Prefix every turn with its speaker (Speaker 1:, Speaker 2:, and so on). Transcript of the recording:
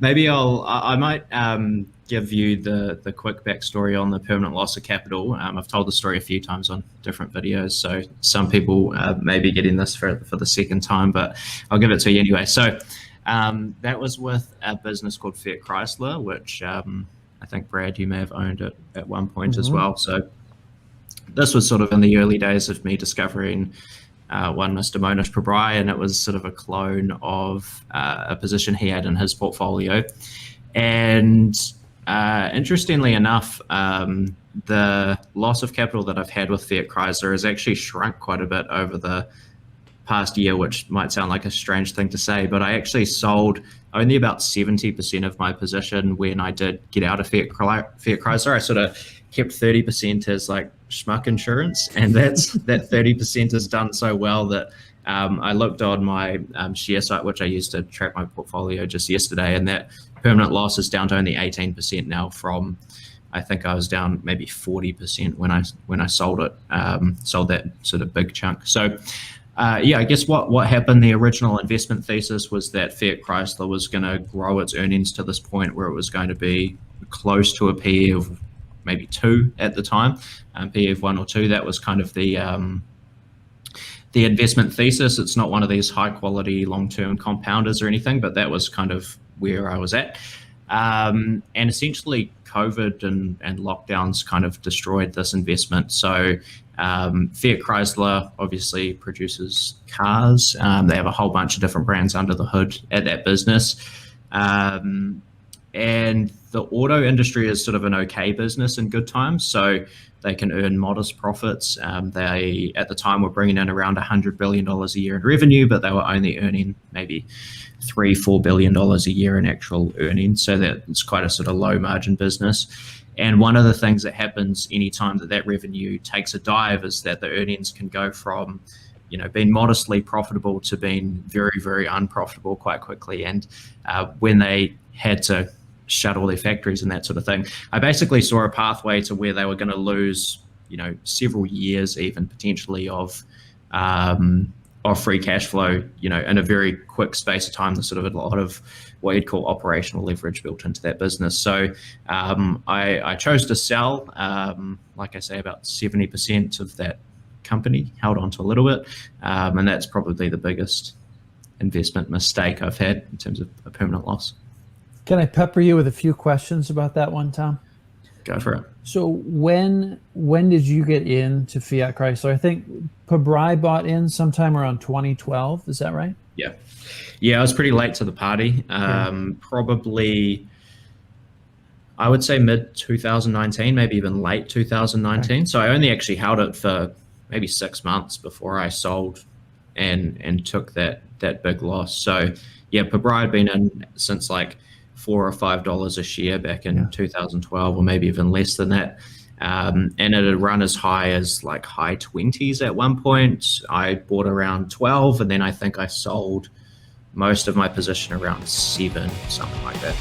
Speaker 1: maybe I might give you the quick backstory on the permanent loss of capital. I've told the story a few times on different videos, so some people may be getting this for the second time, but I'll give it to you anyway. So that was with a business called Fiat Chrysler, which I think, Brad, you may have owned it at one point as well. So this was sort of in the early days of me discovering one Mr. Monish Pabrai, and it was sort of a clone of a position he had in his portfolio. And interestingly enough, the loss of capital that I've had with Fiat Chrysler has actually shrunk quite a bit over the past year, which might sound like a strange thing to say, but I actually sold only about 70% of my position when I did get out of Fiat Chrysler. I sort of kept 30% as like schmuck insurance, and that 30% has done so well that I looked on my share site, which I used to track my portfolio just yesterday, and that permanent loss is down to only 18% now from, I think I was down maybe 40% when I sold it, sold that sort of big chunk. So yeah, I guess what happened, the original investment thesis was that Fiat Chrysler was going to grow its earnings to this point where it was going to be close to a PE of maybe 2 at the time, PE of 1 or 2. That was kind of the investment thesis. It's not one of these high quality long-term compounders or anything, but that was kind of where I was at. And essentially COVID and lockdowns kind of destroyed this investment. So Fiat Chrysler obviously produces cars. They have a whole bunch of different brands under the hood at that business. And the auto industry is sort of an okay business in good times, so they can earn modest profits. They, at the time, were bringing in around $100 billion a year in revenue, but they were only earning maybe $3-4 billion a year in actual earnings. So that's quite a sort of low margin business. And one of the things that happens anytime that revenue takes a dive is that the earnings can go from, being modestly profitable to being very, very unprofitable quite quickly. And when they had to shut all their factories and that sort of thing, I basically saw a pathway to where they were going to lose, several years even potentially of free cash flow, in a very quick space of time. There's sort of a lot of what you'd call operational leverage built into that business. So I chose to sell, like I say, about 70% of that company, held on to a little bit. And that's probably the biggest investment mistake I've had in terms of a permanent loss.
Speaker 2: Can I pepper you with a few questions about that one, Tom?
Speaker 1: Go for it.
Speaker 2: So when did you get into Fiat Chrysler? I think Pabrai bought in sometime around 2012. Is that right?
Speaker 1: Yeah, I was pretty late to the party. Probably, I would say mid 2019, maybe even late 2019. Okay. So I only actually held it for maybe 6 months before I sold and took that big loss. So yeah, Pabrai had been in since like $4 or $5 a share back in 2012, or maybe even less than that. And it had run as high as like high 20s at one point. I bought around 12, and then I think I sold most of my position around 7, something like that.